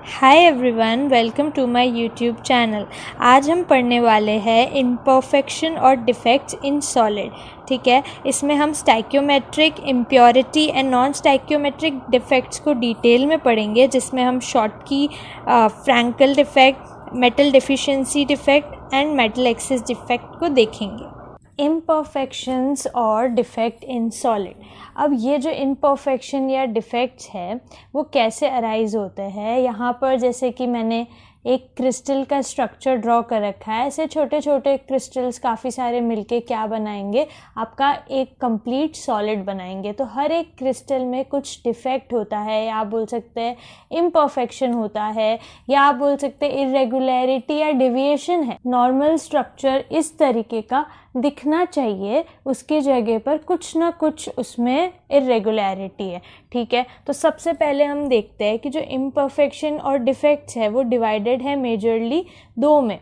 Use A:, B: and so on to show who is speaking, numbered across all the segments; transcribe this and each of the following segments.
A: Hi everyone, welcome to my YouTube channel. आज हम पढ़ने वाले हैं इम्परफेक्शन और डिफेक्ट्स इन सॉलिड। ठीक है, इसमें हम stoichiometric, impurity and non stoichiometric defects को डिटेल में पढ़ेंगे, जिसमें हम Schottky, Frenkel defect, metal deficiency defect and metal excess defect को देखेंगे। इम्परफेक्शंस और डिफेक्ट इन सॉलिड। अब ये जो इम्परफेक्शन या डिफेक्ट्स है वो कैसे अराइज होते हैं, यहाँ पर जैसे कि मैंने एक क्रिस्टल का स्ट्रक्चर ड्रॉ कर रखा है। ऐसे छोटे छोटे क्रिस्टल्स काफ़ी सारे मिलके क्या बनाएंगे, आपका एक कंप्लीट सॉलिड बनाएंगे। तो हर एक क्रिस्टल में कुछ डिफेक्ट होता है, या आप बोल सकते हैं इम्परफेक्शन होता है, या आप बोल सकते हैं इरेगुलरिटी या डिविएशन है। नॉर्मल स्ट्रक्चर इस तरीके का दिखना चाहिए, उसकी जगह पर कुछ ना कुछ उसमें इरेगुलरिटी है। ठीक है, तो सबसे पहले हम देखते हैं कि जो इम्परफेक्शन और डिफेक्ट्स है वो डिवाइडेड है मेजरली दो में,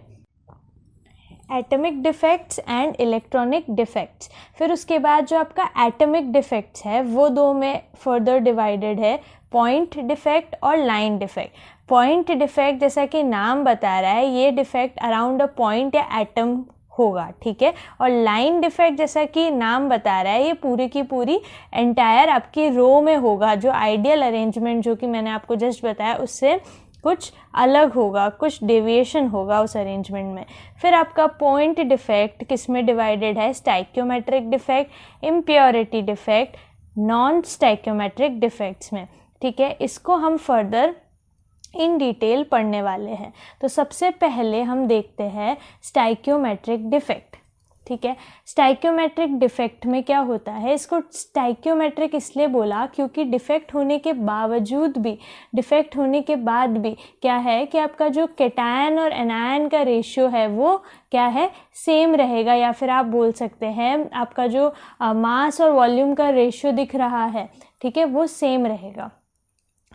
A: atomic defects and electronic defects. फिर उसके बाद जो आपका एटॉमिक डिफेक्ट्स है वो दो में फर्दर डिवाइडेड है, पॉइंट डिफेक्ट और लाइन डिफेक्ट। पॉइंट डिफेक्ट जैसा कि नाम बता रहा है, ये डिफेक्ट अराउंड अ पॉइंट या एटम होगा। ठीक है, और लाइन डिफेक्ट जैसा कि नाम बता रहा है, ये पूरी की पूरी एंटायर आपकी रो में होगा। जो आइडियल अरेंजमेंट जो कि मैंने आपको जस्ट बताया उससे कुछ अलग होगा, कुछ डेविएशन होगा उस अरेंजमेंट में। फिर आपका पॉइंट डिफेक्ट किस में डिवाइडेड है, stoichiometric defect, impurity defect, non stoichiometric defects में। ठीक है, इसको हम फर्दर इन डिटेल पढ़ने वाले हैं। तो सबसे पहले हम देखते हैं स्टाइक्योमेट्रिक डिफेक्ट। ठीक है, स्टाइक्योमेट्रिक डिफेक्ट में क्या होता है, इसको स्टाइक्योमेट्रिक इसलिए बोला क्योंकि डिफेक्ट होने के बावजूद भी, डिफेक्ट होने के बाद भी क्या है कि आपका जो केटायन और एनायन का रेशियो है वो क्या है, सेम रहेगा। या फिर आप बोल सकते हैं आपका जो मास और वॉल्यूम का रेशियो दिख रहा है, ठीक है, वो सेम रहेगा।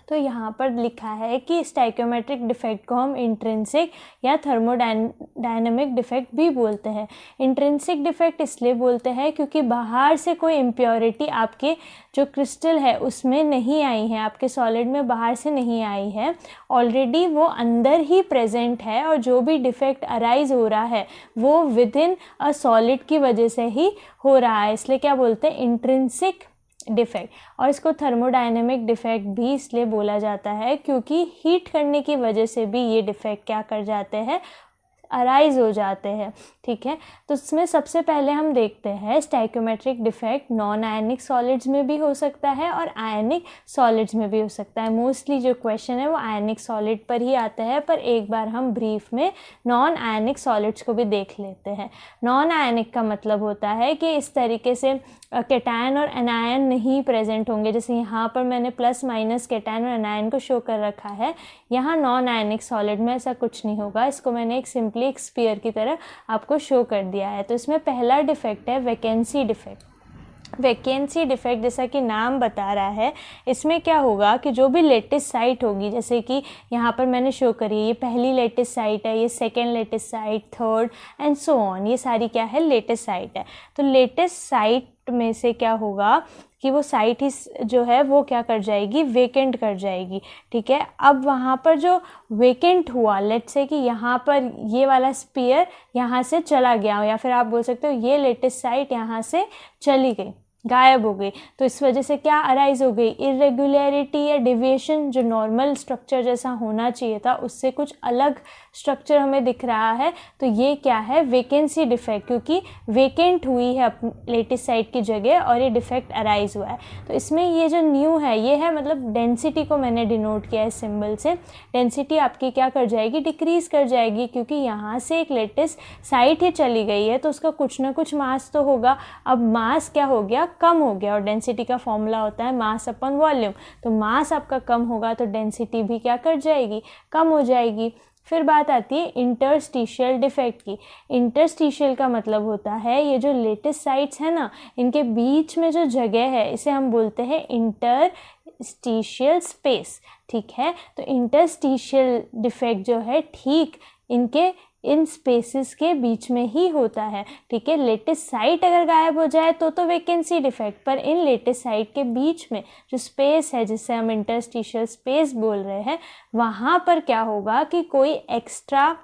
A: तो यहाँ पर लिखा है कि स्टाइक्योमेट्रिक डिफेक्ट को हम इंट्रिंसिक या थर्मोडायनेमिक डिफेक्ट भी बोलते हैं। इंट्रिंसिक डिफेक्ट इसलिए बोलते हैं क्योंकि बाहर से कोई इम्प्योरिटी आपके जो क्रिस्टल है उसमें नहीं आई है, आपके सॉलिड में बाहर से नहीं आई है, ऑलरेडी वो अंदर ही प्रेजेंट है, और जो भी डिफेक्ट अराइज हो रहा है वो विद इन अ सॉलिड की वजह से ही हो रहा है, इसलिए क्या बोलते हैं, इंट्रिंसिक डिफेक्ट। और इसको थर्मोडायनेमिक डिफेक्ट भी इसलिए बोला जाता है क्योंकि हीट करने की वजह से भी ये डिफेक्ट क्या कर जाते हैं, अराइज हो जाते हैं। ठीक है, तो इसमें सबसे पहले हम देखते हैं stoichiometric defect non ionic solids में भी हो सकता है और आयनिक सॉलिड्स में भी हो सकता है। मोस्टली जो क्वेश्चन है वो आयनिक सॉलिड पर ही आता है, पर एक बार हम ब्रीफ में नॉन आयनिक सॉलिड्स को भी देख लेते हैं। नॉन आयनिक का मतलब होता है कि इस तरीके से केटायन और एनायन नहीं प्रेजेंट होंगे। जैसे यहाँ पर मैंने प्लस माइनस केटायन और एनायन को शो कर रखा है, यहाँ नॉन आयनिक सॉलिड में ऐसा कुछ नहीं होगा। इसको मैंने एक सिंपली एक स्फीयर की तरह आपको शो कर दिया है। तो इसमें पहला डिफेक्ट है वैकेंसी डिफेक्ट। वैकेंसी डिफेक्ट जैसा कि नाम बता रहा है, इसमें क्या होगा कि जो भी लेटेस्ट साइट होगी, जैसे कि यहाँ पर मैंने शो करी है, ये पहली लेटेस्ट साइट है, ये second latest site, third and so on, ये सारी क्या है, लेटेस्ट साइट है। तो लेटेस्ट साइट में से क्या होगा कि वो साइट ही जो है वो क्या कर जाएगी, वेकेंट कर जाएगी। ठीक है, अब वहाँ पर जो वेकेंट हुआ, लेट्स से कि यहाँ पर ये वाला स्पीयर यहाँ से चला गया, या फिर आप बोल सकते हो ये लेटेस्ट साइट यहाँ से चली गई, गायब हो गई, तो इस वजह से क्या अराइज हो गई, इरेगुलरिटी या डिविएशन। जो नॉर्मल स्ट्रक्चर जैसा होना चाहिए था उससे कुछ अलग स्ट्रक्चर हमें दिख रहा है, तो ये क्या है, वैकेंसी डिफेक्ट, क्योंकि वेकेंट हुई है लेटेस्ट साइट की जगह और ये डिफेक्ट अराइज हुआ है। तो इसमें ये जो न्यू है ये है, मतलब डेंसिटी को मैंने डिनोट किया है सिंबल से। डेंसिटी आपकी क्या कर जाएगी, डिक्रीज कर जाएगी, क्योंकि यहाँ से एक लेटेस्ट साइट ही चली गई है तो उसका कुछ ना कुछ मास तो होगा। अब मास क्या हो गया, कम हो गया, और डेंसिटी का फॉर्मूला होता है मास अपॉन वॉल्यूम। तो मास आपका कम होगा तो डेंसिटी भी क्या कर जाएगी, कम हो जाएगी। फिर बात आती है इंटरस्टिशियल डिफेक्ट की। इंटरस्टिशियल का मतलब होता है ये जो लेटेस्ट साइट्स है ना, इनके बीच में जो जगह है इसे हम बोलते हैं इंटरस्टिशियल स्पेस। ठीक है, तो इंटरस्टिशियल डिफेक्ट जो है ठीक इनके इन स्पेसेस के बीच में ही होता है, ठीक है। लेटेस्ट साइट अगर गायब हो जाए तो वैकेंसी डिफेक्ट, पर इन लेटेस्ट साइट के बीच में जो स्पेस है जिसे हम इंटरस्टिशियल स्पेस बोल रहे हैं, वहाँ पर क्या होगा कि कोई एक्स्ट्रा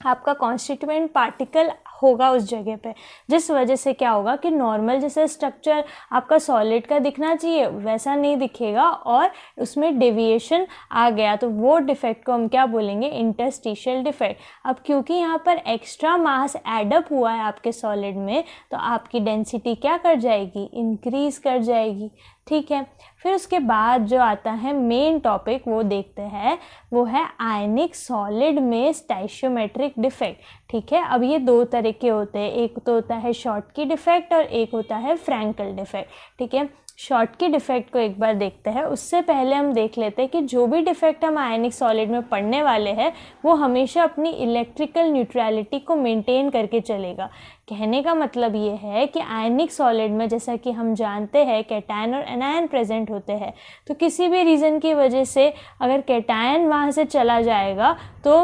A: आपका कॉन्स्टिट्यूएंट पार्टिकल होगा उस जगह पे, जिस वजह से क्या होगा कि नॉर्मल जैसे स्ट्रक्चर आपका सॉलिड का दिखना चाहिए वैसा नहीं दिखेगा और उसमें डेविएशन आ गया, तो वो डिफेक्ट को हम क्या बोलेंगे, इंटरस्टिशियल डिफेक्ट। अब क्योंकि यहाँ पर एक्स्ट्रा मास एडअप हुआ है आपके सॉलिड में, तो आपकी डेंसिटी क्या कर जाएगी, इंक्रीज कर जाएगी, ठीक है। फिर उसके बाद जो आता है मेन टॉपिक वो देखते हैं, वो है आयनिक सॉलिड में स्टाइशियोमेट्रिक डिफेक्ट, ठीक है। अब ये दो तरह के होते हैं, एक तो होता है शॉर्टकी डिफेक्ट और एक होता है फ्रैंकल डिफेक्ट, ठीक है। शॉर्टकी डिफेक्ट को एक बार देखते हैं, उससे पहले हम देख लेते हैं कि जो भी डिफेक्ट हम आयनिक सॉलिड में पढ़ने वाले हैं वो हमेशा अपनी इलेक्ट्रिकल न्यूट्रलिटी को मेंटेन करके चलेगा। कहने का मतलब ये है कि आयनिक सॉलिड में जैसा कि हम जानते हैं कैटायन और एनायन प्रेजेंट होते हैं, तो किसी भी रीज़न की वजह से अगर कैटायन वहाँ से चला जाएगा तो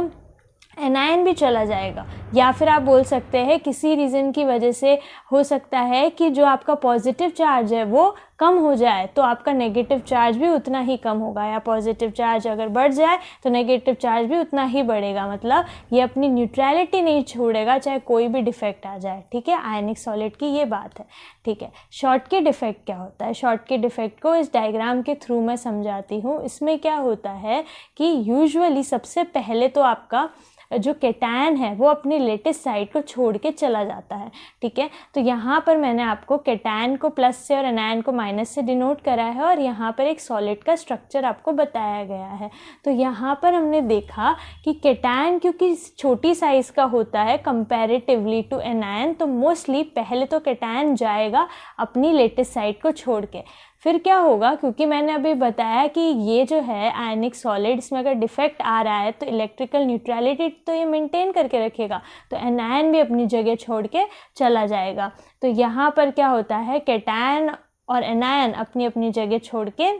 A: एनायन भी चला जाएगा, या फिर आप बोल सकते हैं किसी रीज़न की वजह से हो सकता है कि जो आपका पॉजिटिव चार्ज है वो कम हो जाए तो आपका नेगेटिव चार्ज भी उतना ही कम होगा, या पॉजिटिव चार्ज अगर बढ़ जाए तो नेगेटिव चार्ज भी उतना ही बढ़ेगा। मतलब ये अपनी न्यूट्रलिटी नहीं छोड़ेगा चाहे कोई भी डिफेक्ट आ जाए, ठीक है। आयनिक सॉलिड की ये बात है, ठीक है। शॉर्टकी डिफेक्ट क्या होता है, शॉर्टकी डिफेक्ट को इस डायग्राम के थ्रू मैं समझाती हूँ। इसमें क्या होता है कि यूजुअली सबसे पहले तो आपका जो कैटायन है वो अपनी लेटेस्ट साइड को छोड़ के चला जाता है, ठीक है। तो यहाँ पर मैंने आपको कैटायन को प्लस से और एनायन को माइनस से डिनोट करा है और यहाँ पर एक सॉलिड का स्ट्रक्चर आपको बताया गया है। तो यहाँ पर हमने देखा कि कैटायन क्योंकि छोटी साइज़ का होता है कंपैरेटिवली टू एनायन, तो मोस्टली पहले तो कैटायन जाएगा अपनी लेटेस्ट साइड को छोड़ के। फिर क्या होगा, क्योंकि मैंने अभी बताया कि ये जो है आयनिक सॉलिड, इसमें अगर डिफेक्ट आ रहा है तो इलेक्ट्रिकल न्यूट्रलिटी तो ये मेंटेन करके रखेगा, तो एनायन भी अपनी जगह छोड़ के चला जाएगा। तो यहाँ पर क्या होता है, कैटायन और एनायन अपनी अपनी जगह छोड़ के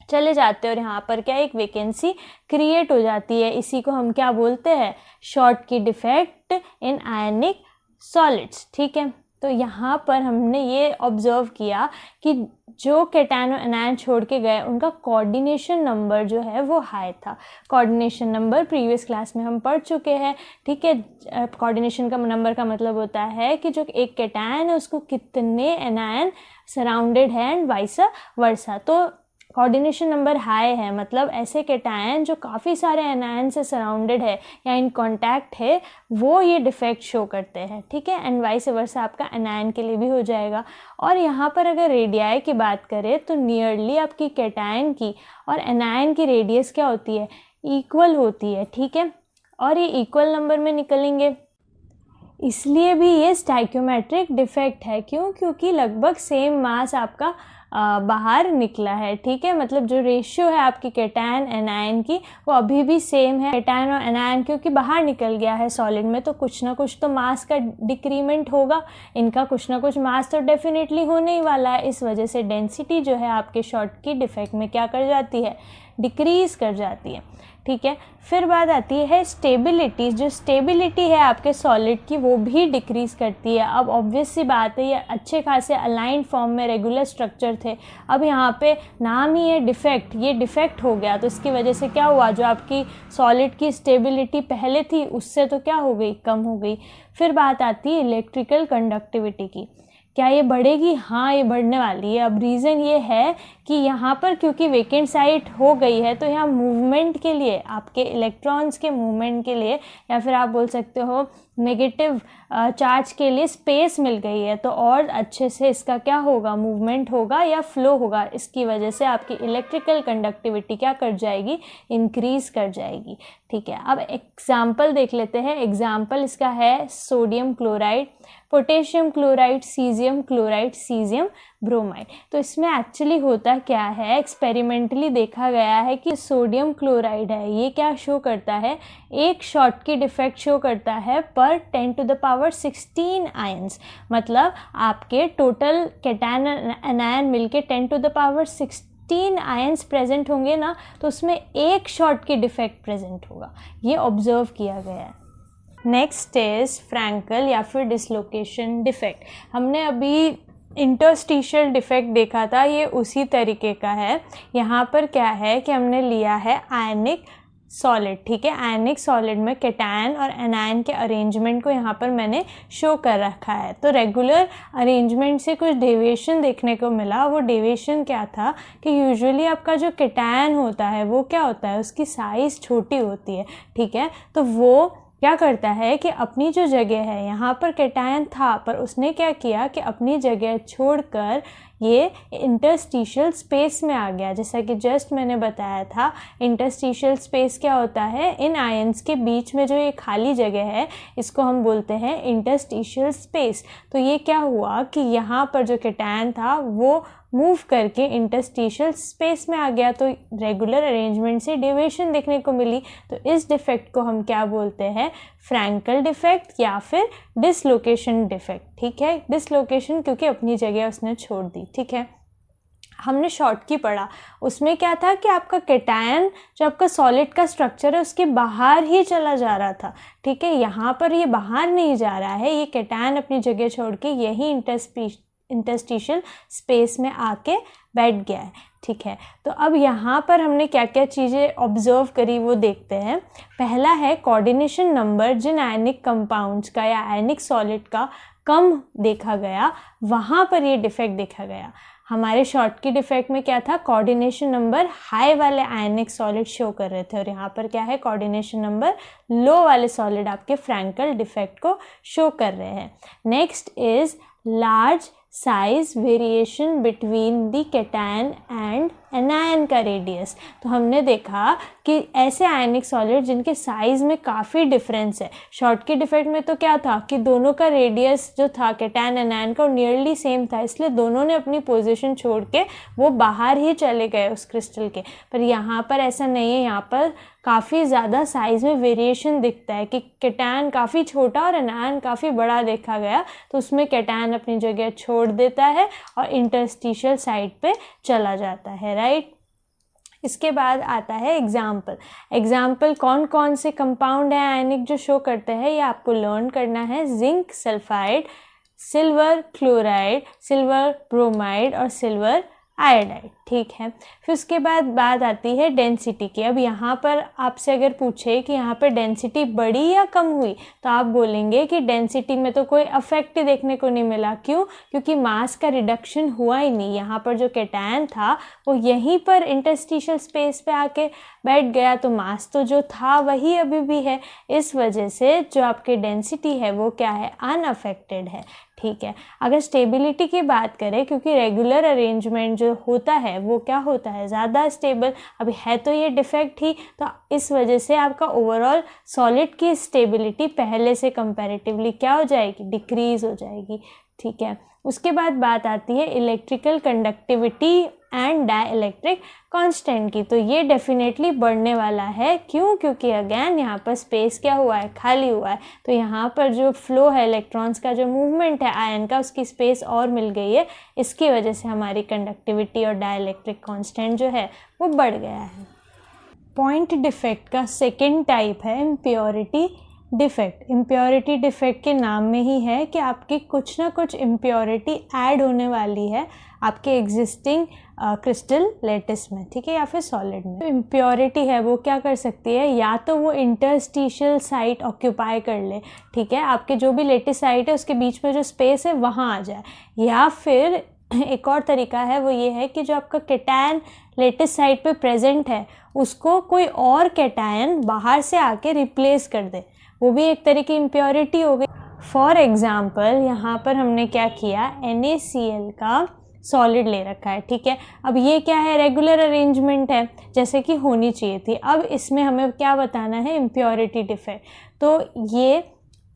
A: चले जाते हैं और यहाँ पर क्या एक वैकेंसी क्रिएट हो जाती है। इसी को हम क्या बोलते हैं, Schottky defect in ionic solids, ठीक है। तो यहाँ पर हमने ये ऑब्जर्व किया कि जो कैटायन और एनायन छोड़ के गए उनका कोऑर्डिनेशन नंबर जो है वो हाई था। कोऑर्डिनेशन नंबर प्रीवियस क्लास में हम पढ़ चुके हैं, ठीक है। कोऑर्डिनेशन का नंबर का मतलब होता है कि जो एक कैटायन है उसको कितने एनायन सराउंडेड है एंड वाइस वर्सा। तो कोऑर्डिनेशन नंबर हाई है, मतलब ऐसे कैटायन जो काफ़ी सारे एनायन से सराउंडेड है या इन कांटेक्ट है वो ये डिफेक्ट शो करते हैं, ठीक है। एंड वाइस वर्सा आपका एनायन के लिए भी हो जाएगा। और यहाँ पर अगर रेडियाई की बात करें तो नियरली आपकी कैटायन की और एनायन की रेडियस क्या होती है, इक्वल होती है, ठीक है। और ये इक्वल नंबर में निकलेंगे, इसलिए भी ये स्टाइकियोमेट्रिक डिफेक्ट है। क्यों, क्योंकि लगभग सेम मास आपका बाहर निकला है, ठीक है। मतलब जो रेशियो है आपकी कैटायन एनायन की वो अभी भी सेम है। कैटायन और एनायन क्योंकि बाहर निकल गया है सॉलिड में, तो कुछ ना कुछ तो मास का डिक्रीमेंट होगा, इनका कुछ ना कुछ मास तो डेफिनेटली होने ही वाला है। इस वजह से डेंसिटी जो है आपके शॉर्टकी डिफेक्ट में क्या कर जाती है, डिक्रीज कर जाती है, ठीक है। फिर बात आती है स्टेबिलिटी। जो स्टेबिलिटी है आपके सॉलिड की वो भी डिक्रीज करती है। अब ऑब्वियस सी बात है, ये अच्छे खासे अलाइंड फॉर्म में रेगुलर स्ट्रक्चर थे, अब यहाँ पे नाम ही है डिफेक्ट, ये डिफेक्ट हो गया, तो इसकी वजह से क्या हुआ, जो आपकी सॉलिड की स्टेबिलिटी पहले थी उससे तो क्या हो गई, कम हो गई। फिर बात आती है इलेक्ट्रिकल कंडक्टिविटी की, क्या ये बढ़ेगी, हाँ ये बढ़ने वाली है। अब रीज़न ये है कि यहाँ पर क्योंकि वेकेंट साइट हो गई है तो यहाँ मूवमेंट के लिए, आपके इलेक्ट्रॉन्स के मूवमेंट के लिए, या फिर आप बोल सकते हो नेगेटिव चार्ज के लिए स्पेस मिल गई है, तो और अच्छे से इसका क्या होगा, मूवमेंट होगा या फ्लो होगा। इसकी वजह से आपकी इलेक्ट्रिकल कंडक्टिविटी क्या कर जाएगी, इंक्रीज कर जाएगी, ठीक है। अब एग्जाम्पल देख लेते हैं। एग्जाम्पल इसका है sodium chloride, potassium chloride, caesium chloride, caesium bromide. तो इसमें एक्चुअली होता क्या है, एक्सपेरिमेंटली देखा गया है कि सोडियम क्लोराइड है ये क्या शो करता है, एक शॉर्टकी डिफेक्ट शो करता है पर 10⁻16 आयंस। मतलब आपके टोटल कैटायन एनायन मिलके 10⁻16 आयंस प्रेजेंट होंगे ना, तो उसमें एक शॉर्टकी डिफेक्ट प्रेजेंट होगा, ये ऑब्जर्व किया गया है। नेक्स्ट इज फ्रैंकल या फिर डिसलोकेशन डिफेक्ट। हमने अभी इंटरस्टिशियल डिफेक्ट देखा था, ये उसी तरीके का है। यहाँ पर क्या है कि हमने लिया है आयनिक सॉलिड, ठीक है। आयनिक सॉलिड में कैटायन और एनायन के अरेंजमेंट को यहाँ पर मैंने शो कर रखा है। तो रेगुलर अरेंजमेंट से कुछ डेविएशन देखने को मिला। वो डेविएशन क्या था कि यूजुअली आपका जो कैटायन होता है वो क्या होता है, उसकी साइज़ छोटी होती है, ठीक है। तो वो क्या करता है कि अपनी जो जगह है, यहाँ पर कैटायन था पर उसने क्या किया कि अपनी जगह छोड़कर ये इंटरस्टिशियल स्पेस में आ गया। जैसा कि जस्ट मैंने बताया था, इंटरस्टिशियल स्पेस क्या होता है, इन आयंस के बीच में जो ये खाली जगह है इसको हम बोलते हैं इंटरस्टिशियल स्पेस। तो ये क्या हुआ कि यहाँ पर जो कैटायन था वो मूव करके इंटरस्टिशियल स्पेस में आ गया, तो रेगुलर अरेंजमेंट से डेविएशन देखने को मिली। तो इस डिफेक्ट को हम क्या बोलते हैं, फ्रैंकल डिफेक्ट या फिर डिसलोकेशन डिफेक्ट, ठीक है। डिसलोकेशन क्योंकि अपनी जगह उसने छोड़ दी, ठीक है। हमने शॉर्ट की पढ़ा, उसमें क्या था कि आपका कैटायन जो आपका सॉलिड का स्ट्रक्चर है उसके बाहर ही चला जा रहा था, ठीक है। यहाँ पर ये बाहर नहीं जा रहा है, ये कैटायन अपनी जगह छोड़ के यही इंटरस्टिशियल स्पेस में आके बैठ गया है, ठीक है। तो अब यहाँ पर हमने क्या क्या चीज़ें ऑब्जर्व करी वो देखते हैं। पहला है कोऑर्डिनेशन नंबर, जिन आयनिक कंपाउंड्स का या आयनिक सॉलिड का कम देखा गया वहाँ पर ये डिफेक्ट देखा गया। हमारे शॉर्ट की डिफेक्ट में क्या था, कोऑर्डिनेशन नंबर हाई वाले आयनिक सॉलिड शो कर रहे थे, और यहाँ पर क्या है, कोऑर्डिनेशन नंबर लो वाले सॉलिड आपके फ्रैंकल डिफेक्ट को शो कर रहे हैं। Next is large size variation between the cation and anion का रेडियस। तो हमने देखा कि ऐसे आयनिक सॉलिड जिनके साइज़ में काफ़ी डिफरेंस है। शॉर्ट की डिफेक्ट में तो क्या था कि दोनों का रेडियस जो था कैटायन एनायन का नियरली सेम था, इसलिए दोनों ने अपनी पोजीशन छोड़ के वो बाहर ही चले गए उस क्रिस्टल के। पर यहाँ पर ऐसा नहीं है, यहाँ पर काफ़ी ज़्यादा साइज़ में वेरिएशन दिखता है कि कैटायन काफ़ी छोटा और एनायन काफ़ी बड़ा देखा गया। तो उसमें कैटायन अपनी जगह छोड़ देता है और इंटरस्टिशियल साइड पे चला जाता है, राइट। इसके बाद आता है एग्जाम्पल कौन कौन से कंपाउंड है आयनिक जो शो करते हैं, ये आपको लर्न करना है। Zinc sulphide, silver chloride, silver bromide और सिल्वर आयोडाइड, ठीक है। फिर उसके बाद बात आती है डेंसिटी की। अब यहाँ पर आपसे अगर पूछे कि यहाँ पर डेंसिटी बढ़ी या कम हुई, तो आप बोलेंगे कि डेंसिटी में तो कोई अफेक्ट ही देखने को नहीं मिला। क्यों? क्योंकि मास का रिडक्शन हुआ ही नहीं। यहाँ पर जो कैटायन था वो यहीं पर इंटरस्टिशियल स्पेस पे आके बैठ गया, तो मास तो जो था वही अभी भी है। इस वजह से जो आपकी डेंसिटी है वो क्या है, अनअफेक्टेड है, ठीक है। अगर स्टेबिलिटी की बात करें, क्योंकि रेगुलर अरेंजमेंट जो होता है वो क्या होता है, ज़्यादा स्टेबल। अभी है तो ये डिफेक्ट ही, तो इस वजह से आपका ओवरऑल सॉलिड की स्टेबिलिटी पहले से कंपैरेटिवली क्या हो जाएगी, डिक्रीज हो जाएगी, ठीक है। उसके बाद बात आती है electrical conductivity and dielectric constant की। तो ये डेफिनेटली बढ़ने वाला है। क्यों? क्योंकि अगेन यहाँ पर स्पेस क्या हुआ है, खाली हुआ है। तो यहाँ पर जो फ्लो है इलेक्ट्रॉन्स का, जो मूवमेंट है आयन का, उसकी स्पेस और मिल गई है। इसकी वजह से हमारी कंडक्टिविटी और डाइलेक्ट्रिक कांस्टेंट जो है वो बढ़ गया है। पॉइंट डिफेक्ट का सेकेंड टाइप है इम्प्योरिटी डिफेक्ट। इम्प्योरिटी डिफेक्ट के नाम में ही है कि आपकी कुछ ना कुछ इम्प्योरिटी ऐड होने वाली है आपके एग्जिस्टिंग क्रिस्टल लेटिस में, ठीक है, या फिर सॉलिड में। तो इम्प्योरिटी है वो क्या कर सकती है, या तो वो इंटरस्टिशियल साइट ऑक्यूपाई कर ले, ठीक है, आपके जो भी लेटिस साइट है उसके बीच में जो स्पेस है वहाँ आ जाए। या फिर एक और तरीका है, वो ये है कि जो आपका कैटायन लेटिस साइट पे प्रेजेंट है उसको कोई और कैटायन बाहर से आके रिप्लेस कर दे, वो भी एक तरह की इम्प्योरिटी हो गई। फॉर एग्जाम्पल यहाँ पर हमने क्या किया, NaCl का सॉलिड ले रखा है, ठीक है। अब ये क्या है, रेगुलर अरेंजमेंट है जैसे कि होनी चाहिए थी। अब इसमें हमें क्या बताना है, इम्प्योरिटी डिफेक्ट। तो ये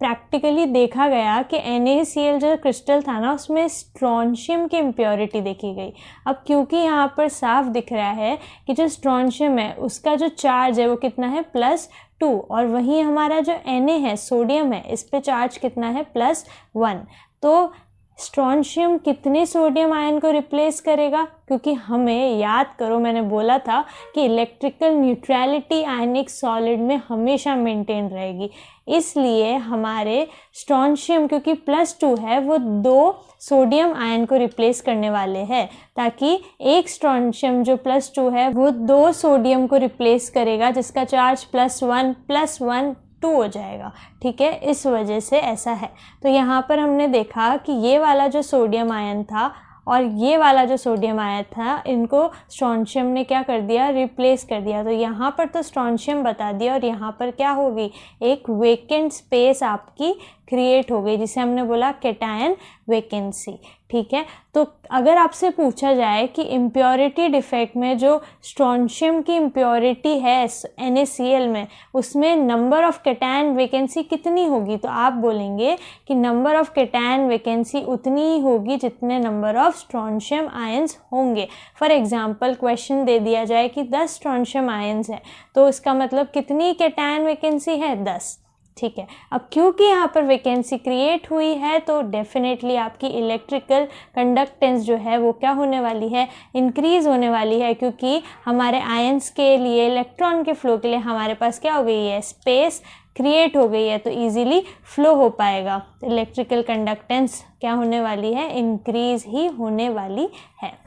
A: प्रैक्टिकली देखा गया कि NaCl जो क्रिस्टल था ना उसमें स्ट्रोंशियम की इम्प्योरिटी देखी गई। अब क्योंकि यहाँ पर साफ दिख रहा है कि जो स्ट्रोंशियम है उसका जो चार्ज है वो कितना है, +2, और वहीं हमारा जो Na है, सोडियम है, इस पे चार्ज कितना है, +1। तो स्ट्रॉन्शियम कितने सोडियम आयन को रिप्लेस करेगा? क्योंकि हमें याद करो, मैंने बोला था कि इलेक्ट्रिकल न्यूट्रलिटी आयनिक सॉलिड में हमेशा मेंटेन रहेगी, इसलिए हमारे स्ट्रॉन्शियम क्योंकि +2 है वो 2 सोडियम आयन को रिप्लेस करने वाले हैं, ताकि एक स्ट्रॉन्शियम जो +2 है वो 2 सोडियम को रिप्लेस करेगा, जिसका चार्ज +1 2 हो जाएगा। ठीक है, इस वजह से ऐसा है। तो यहाँ पर हमने देखा कि ये वाला जो सोडियम आयन था और ये वाला जो सोडियम आयन था, इनको स्ट्रॉन्शियम ने क्या कर दिया? रिप्लेस कर दिया। तो यहाँ पर तो स्ट्रॉन्शियम बता दिया और यहाँ पर क्या होगी? एक वेकेंट स्पेस आपकी क्रिएट हो गई, जिसे हमने बोला कैटायन वैकेंसी। ठीक है, तो अगर आपसे पूछा जाए कि इम्प्योरिटी डिफेक्ट में जो स्ट्रॉन्शियम की इम्प्योरिटी है NaCl में, उसमें नंबर ऑफ कैटायन वैकेंसी कितनी होगी, तो आप बोलेंगे कि नंबर ऑफ कैटायन वैकेंसी उतनी ही होगी जितने नंबर ऑफ स्ट्रॉन्शियम आयंस होंगे। फॉर एग्जांपल क्वेश्चन दे दिया जाए कि 10 स्ट्रॉन्शियम आयंस है, तो इसका मतलब कितनी कैटायन वैकेंसी है? 10। ठीक है, अब क्योंकि यहाँ पर वैकेंसी क्रिएट हुई है तो डेफिनेटली आपकी इलेक्ट्रिकल कंडक्टेंस जो है वो क्या होने वाली है? इंक्रीज़ होने वाली है, क्योंकि हमारे आयंस के लिए, इलेक्ट्रॉन के फ्लो के लिए हमारे पास क्या हो गई है? स्पेस क्रिएट हो गई है, तो इजीली फ्लो हो पाएगा। इलेक्ट्रिकल कंडक्टेंस क्या होने वाली है? इंक्रीज़ ही होने वाली है।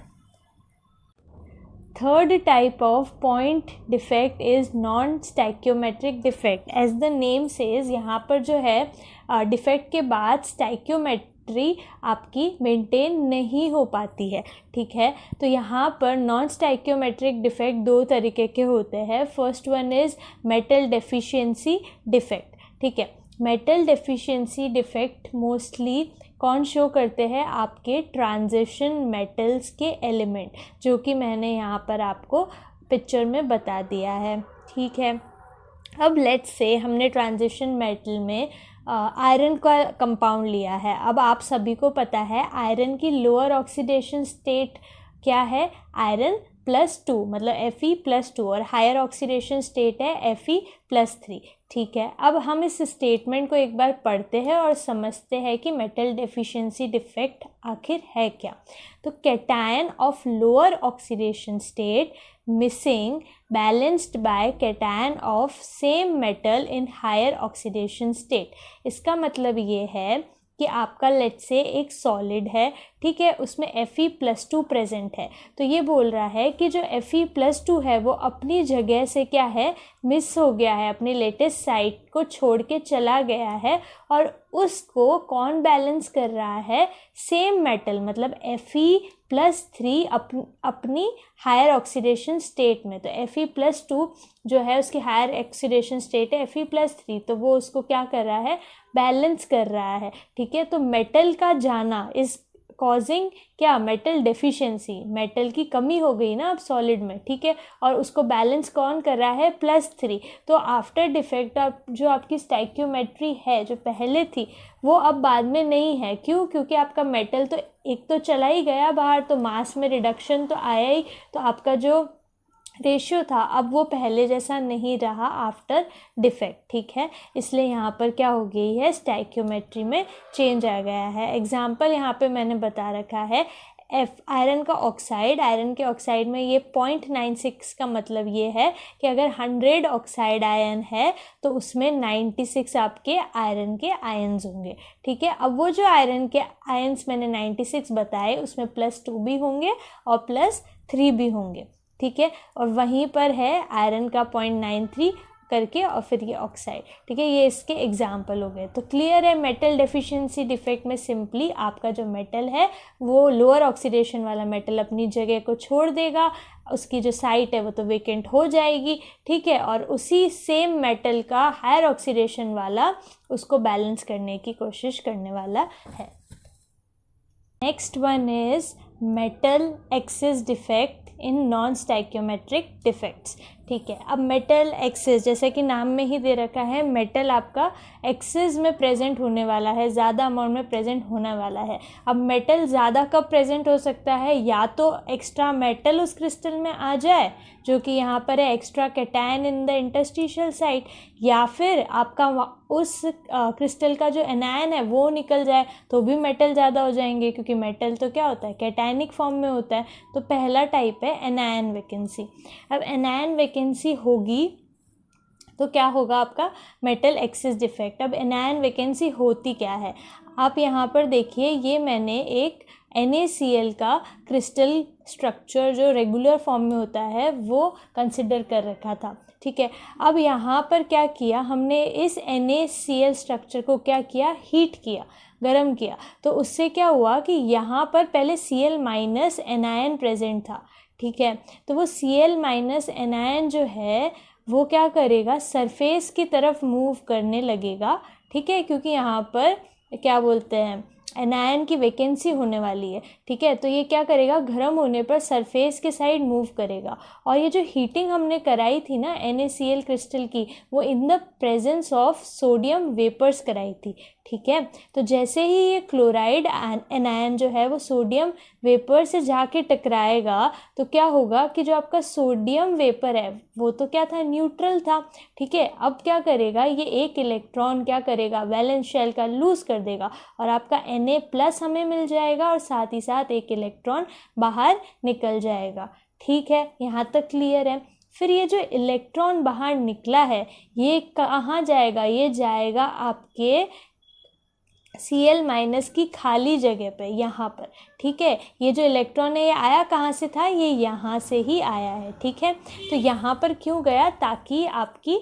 A: Third type of point defect is non-stoichiometric defect. As the name says, यहाँ पर जो है डिफेक्ट के बाद स्टाइक्योमेट्री आपकी मेंटेन नहीं हो पाती है। ठीक है, तो यहाँ पर नॉन स्टाइक्योमेट्रिक डिफेक्ट 2 तरीके के होते हैं। First one is metal deficiency defect. ठीक है, मेटल डेफिशिएंसी डिफेक्ट मोस्टली कौन शो करते हैं? आपके ट्रांजिशन मेटल्स के एलिमेंट, जो कि मैंने यहाँ पर आपको पिक्चर में बता दिया है। ठीक है, अब लेट्स से हमने ट्रांजिशन मेटल में आयरन का कंपाउंड लिया है। अब आप सभी को पता है आयरन की लोअर ऑक्सीडेशन स्टेट क्या है? आयरन +2, मतलब Fe+2, और हायर ऑक्सीडेशन स्टेट है Fe+3। ठीक है, अब हम इस स्टेटमेंट को एक बार पढ़ते हैं और समझते हैं कि मेटल डेफिशिएंसी डिफेक्ट आखिर है क्या। तो cation of lower oxidation state missing balanced by cation of same metal in higher oxidation state. इसका मतलब ये है कि आपका लेट से एक सॉलिड है, ठीक है, उसमें Fe+2 प्रेजेंट है, तो ये बोल रहा है कि जो Fe+2 है वो अपनी जगह से क्या है? मिस हो गया है, अपनी लेटेस्ट साइट को छोड़ के चला गया है, और उसको कौन बैलेंस कर रहा है? सेम मेटल, मतलब Fe+3 अपनी हायर ऑक्सीडेशन स्टेट में। तो Fe+2 जो है उसकी हायर ऑक्सीडेशन स्टेट है Fe+3, तो वो उसको क्या कर रहा है? बैलेंस कर रहा है। ठीक है, तो मेटल का जाना इस कॉजिंग क्या? मेटल डेफिशिएंसी, मेटल की कमी हो गई ना अब सॉलिड में। ठीक है, और उसको बैलेंस कौन कर रहा है? +3। तो आफ्टर डिफेक्ट जो आपकी स्टाइक्योमेट्री है जो पहले थी वो अब बाद में नहीं है। क्यों? क्योंकि आपका मेटल तो एक तो चला ही गया बाहर, तो मास में रिडक्शन तो आया ही, तो आपका जो रेशियो था अब वो पहले जैसा नहीं रहा आफ्टर डिफेक्ट। ठीक है, इसलिए यहाँ पर क्या हो गई है? स्टाइक्योमेट्री में चेंज आ गया है। एग्जाम्पल यहाँ पे मैंने बता रखा है आयरन का ऑक्साइड। आयरन के ऑक्साइड में ये 0.96 का मतलब ये है कि अगर 100 ऑक्साइड आयन है तो उसमें 96 आपके आयरन के आयन्स होंगे। ठीक है, अब वो जो आयरन के आयन्स मैंने 96 बताए उसमें +2 भी होंगे और +3 भी होंगे। ठीक है, और वहीं पर है आयरन का 0.93 करके और फिर ये ऑक्साइड। ठीक है, ये इसके एग्जाम्पल हो गए। तो क्लियर है, मेटल डेफिशिएंसी डिफेक्ट में सिंपली आपका जो मेटल है वो लोअर ऑक्सीडेशन वाला मेटल अपनी जगह को छोड़ देगा, उसकी जो साइट है वो तो वेकेंट हो जाएगी। ठीक है, और उसी सेम मेटल का हायर ऑक्सीडेशन वाला उसको बैलेंस करने की कोशिश करने वाला है। Next one is metal axis defect in non stoichiometric defects. ठीक है। अब मेटल एक्सिस, जैसे कि नाम में ही दे रखा है, मेटल आपका एक्सिस में प्रेजेंट होने वाला है, ज़्यादा अमाउंट में प्रेजेंट होने वाला है। अब मेटल ज़्यादा कब प्रेजेंट हो सकता है, या तो एक्स्ट्रा मेटल उस क्रिस्टल में आ जाए, जो कि यहाँ पर है extra cation in the interstitial site, या फिर आपका उस क्रिस्टल का जो एनायन है वो निकल जाए, तो भी मेटल ज़्यादा हो जाएंगे, क्योंकि मेटल तो क्या होता है, कैटायनिक फॉर्म में होता है। तो पहला टाइप है एनायन वैकेंसी। अब एनायन वैकेंसी होगी तो क्या होगा आपका, मेटल एक्सिस डिफेक्ट। अब एनायन वैकेंसी होती क्या है, आप यहाँ पर देखिए, ये मैंने एक NaCl का क्रिस्टल स्ट्रक्चर जो रेगुलर फॉर्म में होता है वो कंसिडर कर रखा था, ठीक है। अब यहाँ पर क्या किया हमने, इस NaCl स्ट्रक्चर को क्या किया, हीट किया, गर्म किया। तो उससे क्या हुआ कि यहाँ पर पहले Cl माइनस एनायन प्रेजेंट था, ठीक है। तो वो Cl माइनस एनायन जो है वो क्या करेगा, सरफेस की तरफ मूव करने लगेगा, ठीक है, क्योंकि यहाँ पर क्या बोलते हैं, एनायन की वैकेंसी होने वाली है, ठीक है। तो ये क्या करेगा, गर्म होने पर सरफेस के साइड मूव करेगा। और ये जो हीटिंग हमने कराई थी ना NaCl क्रिस्टल की, वो in the presence of sodium vapours कराई थी, ठीक है। तो जैसे ही ये क्लोराइड एनायन जो है वो सोडियम वेपर से जाके टकराएगा, तो क्या होगा कि जो आपका सोडियम वेपर है वो तो क्या था, न्यूट्रल था, ठीक है। अब क्या करेगा, ये एक इलेक्ट्रॉन क्या करेगा, वैलेंस शेल का लूज कर देगा, और आपका Na+ हमें मिल जाएगा, और साथ ही साथ एक इलेक्ट्रॉन बाहर निकल जाएगा, ठीक है। यहाँ तक क्लियर है। फिर ये जो इलेक्ट्रॉन बाहर निकला है ये कहाँ जाएगा, ये जाएगा आपके Cl माइनस की खाली जगह पे, यहाँ पर, ठीक है। ये जो इलेक्ट्रॉन है ये आया कहाँ से था, ये यहाँ से ही आया है, ठीक है। तो यहाँ पर क्यों गया, ताकि आपकी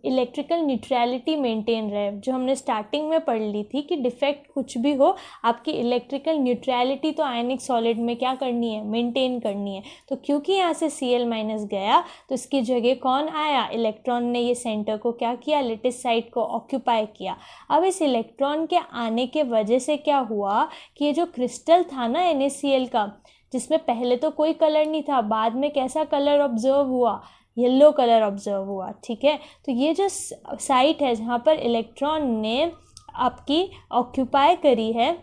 A: इलेक्ट्रिकल न्यूट्रलिटी मेंटेन रहे, जो हमने स्टार्टिंग में पढ़ ली थी कि डिफेक्ट कुछ भी हो, आपकी इलेक्ट्रिकल न्यूट्रलिटी तो आयनिक सॉलिड में क्या करनी है, मेंटेन करनी है। तो क्योंकि यहाँ से Cl माइनस गया, तो इसकी जगह कौन आया, इलेक्ट्रॉन ने ये सेंटर को क्या किया, लेटिस साइड को ऑक्यूपाई किया। अब इस इलेक्ट्रॉन के आने के वजह से क्या हुआ कि ये जो क्रिस्टल था ना NaCl का, जिसमें पहले तो कोई कलर नहीं था, बाद में कैसा कलर ऑब्जर्व हुआ, येलो कलर ऑब्जर्व हुआ, ठीक है। तो ये जो साइट है जहाँ पर इलेक्ट्रॉन ने आपकी ऑक्यूपाई करी है,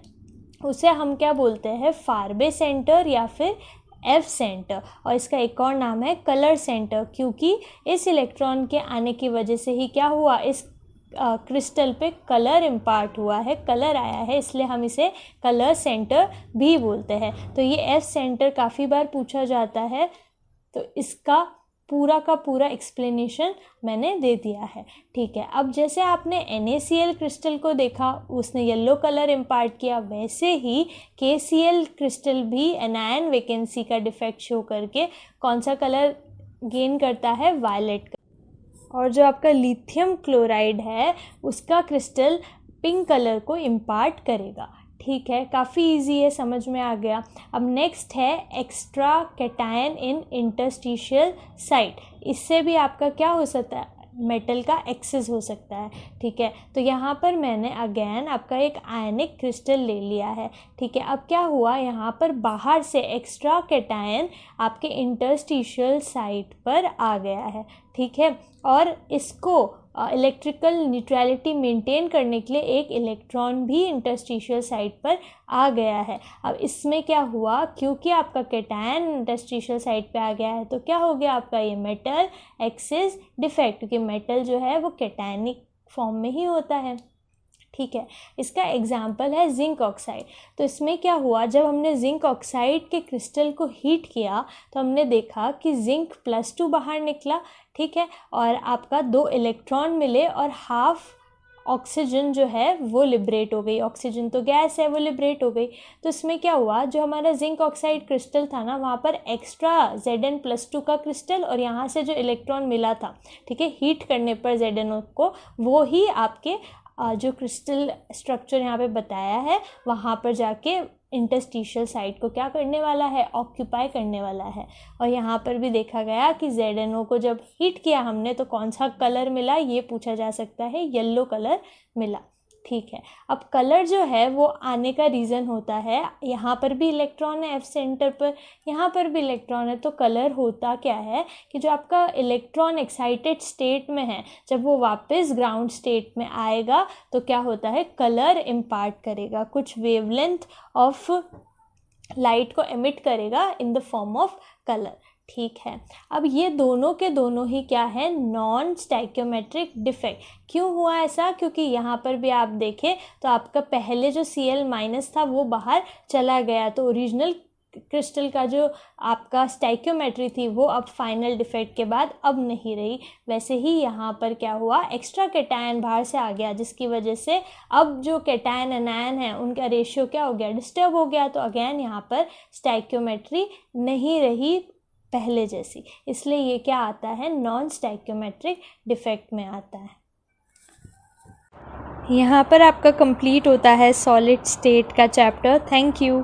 A: उसे हम क्या बोलते हैं, फारबे सेंटर या फिर F सेंटर, और इसका एक और नाम है कलर सेंटर, क्योंकि इस इलेक्ट्रॉन के आने की वजह से ही क्या हुआ, इस क्रिस्टल पे कलर इम्पार्ट हुआ है, कलर आया है, इसलिए हम इसे कलर सेंटर भी बोलते हैं। तो ये F सेंटर काफ़ी बार पूछा जाता है, तो इसका पूरा का पूरा एक्सप्लेनेशन मैंने दे दिया है, ठीक है। अब जैसे आपने NaCl क्रिस्टल को देखा, उसने येलो कलर इम्पार्ट किया, वैसे ही KCl क्रिस्टल भी एनायन वैकेंसी का डिफेक्ट शो करके कौन सा कलर गेन करता है, वायलेट का। और जो आपका लिथियम क्लोराइड है उसका क्रिस्टल पिंक कलर को इम्पार्ट करेगा, ठीक है। काफ़ी इजी है, समझ में आ गया। अब नेक्स्ट है एक्स्ट्रा कैटायन इन इंटरस्टिशियल साइट। इससे भी आपका क्या हो सकता है, मेटल का एक्सेस हो सकता है, ठीक है। तो यहाँ पर मैंने अगेन आपका एक आयनिक क्रिस्टल ले लिया है, ठीक है। अब क्या हुआ, यहाँ पर बाहर से एक्स्ट्रा कैटायन आपके इंटरस्टिशियल साइट पर आ गया है, ठीक है। और इसको इलेक्ट्रिकल न्यूट्रलिटी मेंटेन करने के लिए एक इलेक्ट्रॉन भी इंटरस्टिशियल साइट पर आ गया है। अब इसमें क्या हुआ, क्योंकि आपका कैटायन इंटरस्टिशियल साइट पे आ गया है, तो क्या हो गया आपका ये मेटल एक्सिस डिफेक्ट, क्योंकि मेटल जो है वो कैटायनिक फॉर्म में ही होता है, ठीक है। इसका एग्जाम्पल है जिंक ऑक्साइड। तो इसमें क्या हुआ, जब हमने जिंक ऑक्साइड के क्रिस्टल को हीट किया तो हमने देखा कि जिंक +2 बाहर निकला, ठीक है, और आपका 2 इलेक्ट्रॉन मिले और हाफ ऑक्सीजन जो है वो लिबरेट हो गई। ऑक्सीजन तो गैस है, वो लिबरेट हो गई। तो इसमें क्या हुआ, जो हमारा जिंक ऑक्साइड क्रिस्टल था ना, वहाँ पर एक्स्ट्रा Zn+2 का क्रिस्टल और यहाँ से जो इलेक्ट्रॉन मिला था, ठीक है, हीट करने पर Zn को, वो ही आपके जो क्रिस्टल स्ट्रक्चर यहाँ पे बताया है वहाँ पर जाके इंटरस्टिशियल साइट को क्या करने वाला है, ऑक्यूपाई करने वाला है। और यहाँ पर भी देखा गया कि ZnO को जब हीट किया हमने तो कौन सा कलर मिला, ये पूछा जा सकता है, येलो कलर मिला, ठीक है। अब कलर जो है वो आने का रीज़न होता है, यहाँ पर भी इलेक्ट्रॉन है F सेंटर पर, यहाँ पर भी इलेक्ट्रॉन है, तो कलर होता क्या है कि जो आपका इलेक्ट्रॉन एक्साइटेड स्टेट में है, जब वो वापस ग्राउंड स्टेट में आएगा तो क्या होता है, कलर इम्पार्ट करेगा, कुछ वेवलेंथ ऑफ लाइट को एमिट करेगा in the form of colour. ठीक है। अब ये दोनों के दोनों ही क्या है, नॉन स्टाइक्योमेट्रिक डिफेक्ट। क्यों हुआ ऐसा, क्योंकि यहाँ पर भी आप देखें तो आपका पहले जो Cl- था वो बाहर चला गया, तो ओरिजिनल क्रिस्टल का जो आपका स्टाइक्योमेट्री थी वो अब फाइनल डिफेक्ट के बाद अब नहीं रही। वैसे ही यहाँ पर क्या हुआ, एक्स्ट्रा कैटायन बाहर से आ गया, जिसकी वजह से अब जो कैटायन एनायन है उनका रेशियो क्या हो गया, डिस्टर्ब हो गया। तो अगेन यहाँ पर स्टाइक्योमेट्री नहीं रही पहले जैसी, इसलिए ये क्या आता है, नॉन स्टाइक्योमेट्रिक डिफेक्ट में आता है। यहाँ पर आपका कंप्लीट होता है सॉलिड स्टेट का चैप्टर। Thank you.